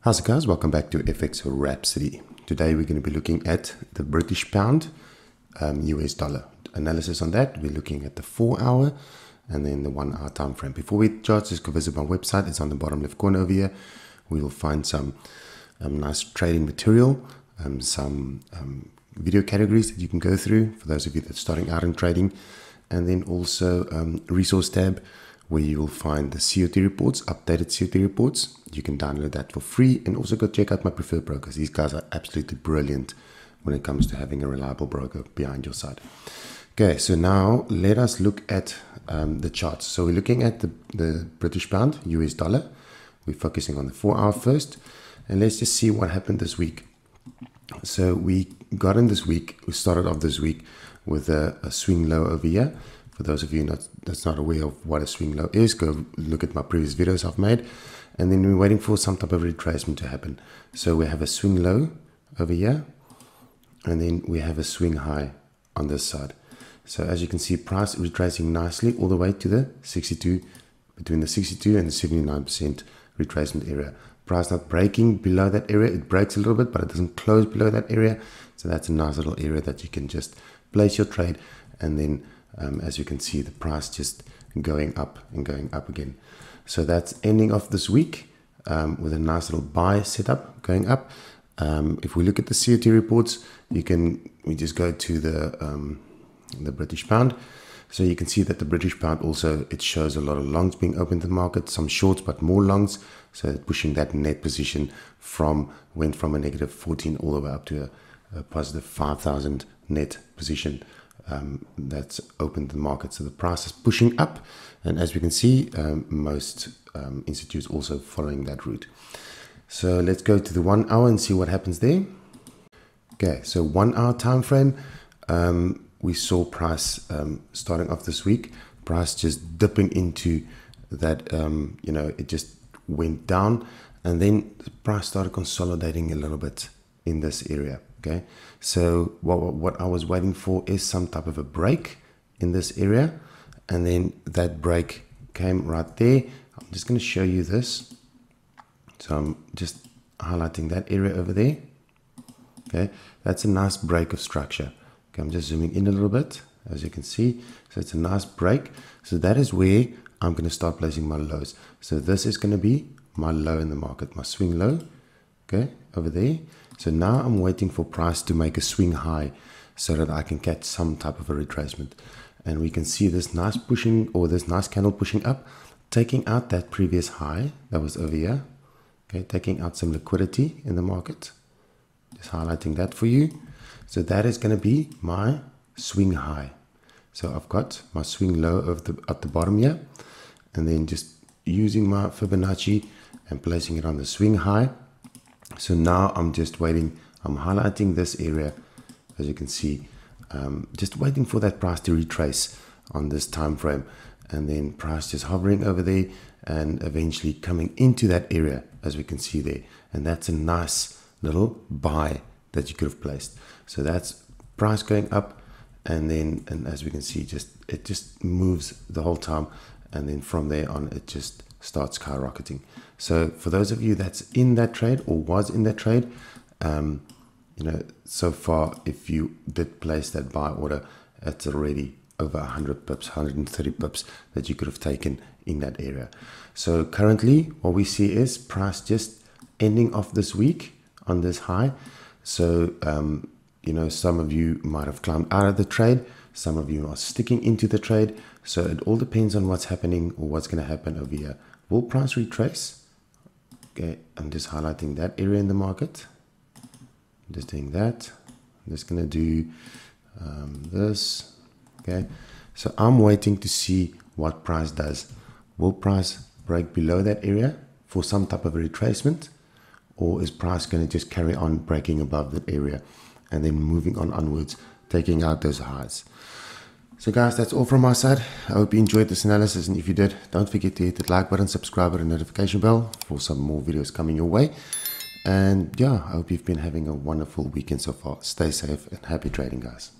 How's it guys? Welcome back to FX Rhapsody. Today we're going to be looking at the British pound, US dollar. Analysis on that, we're looking at the 4-hour and then the 1-hour time frame. Before we chart, just go visit my website. It's on the bottom left corner over here. We will find some nice trading material, some video categories that you can go through for those of you that's starting out in trading, and then also resource tab where you will find the COT reports, updated COT reports. You can download that for free, and also go check out my preferred brokers. These guys are absolutely brilliant when it comes to having a reliable broker behind your side. Okay, so now let us look at the charts. So we're looking at the British pound, US dollar. We're focusing on the 4-hour first, and let's just see what happened this week. So we got in this week, we started off this week with a swing low over here. For those of you that's not aware of what a swing low is, go look at my previous videos I've made. And then we're waiting for some type of retracement to happen. So we have a swing low over here, and then we have a swing high on this side. So as you can see, price retracing nicely all the way to the 62, between the 62 and the 79% retracement area. Price not breaking below that area. It breaks a little bit, but it doesn't close below that area. So that's a nice little area that you can just place your trade, and then as you can see, the price just going up and going up again. So that's ending off this week with a nice little buy setup going up. If we look at the COT reports, we just go to the British pound. So you can see that the British pound also, it shows a lot of longs being opened in the market, some shorts, but more longs. So pushing that net position went from a negative 14 all the way up to a positive 5,000 net position. That's opened the market. So the price is pushing up, and as we can see, most institutes also following that route. So let's go to the 1 hour and see what happens there. Okay, so 1 hour time frame, we saw price starting off this week, price just dipping into that, it just went down, and then the price started consolidating a little bit in this area. Okay, so what I was waiting for is some type of a break in this area, and then that break came right there. I'm just going to show you this. So I'm just highlighting that area over there. Okay, that's a nice break of structure. Okay, I'm just zooming in a little bit, as you can see. So it's a nice break. So that is where I'm going to start placing my lows. So this is going to be my low in the market, my swing low. Okay, over there. So now I'm waiting for price to make a swing high so that I can catch some type of a retracement. And we can see this nice pushing, or this nice candle pushing up, taking out that previous high that was over here. Okay, taking out some liquidity in the market. Just highlighting that for you. So that is going to be my swing high. So I've got my swing low at the bottom here, and then just using my Fibonacci and placing it on the swing high. So now I'm just waiting, I'm highlighting this area, as you can see, just waiting for that price to retrace on this time frame, and then price just hovering over there and eventually coming into that area, as we can see there. And that's a nice little buy that you could have placed. So that's price going up, and then, and as we can see, it just moves the whole time, and then from there on it just starts skyrocketing. So for those of you that's in that trade or was in that trade, so far, if you did place that buy order, it's already over 100 pips, 130 pips that you could have taken in that area. So currently what we see is price just ending off this week on this high. So some of you might have climbed out of the trade, some of you are sticking into the trade. So it all depends on what's happening or what's going to happen over here. Will price retrace? Okay, I'm just highlighting that area in the market. I'm just doing that. I'm just going to do this. Okay, so I'm waiting to see what price does. Will price break below that area for some type of a retracement, or is price going to just carry on breaking above that area and then moving on onwards, taking out those highs? So guys, that's all from my side. I hope you enjoyed this analysis, and if you did, don't forget to hit the like button, subscribe, and notification bell for some more videos coming your way. And yeah, I hope you've been having a wonderful weekend so far. Stay safe and happy trading, guys.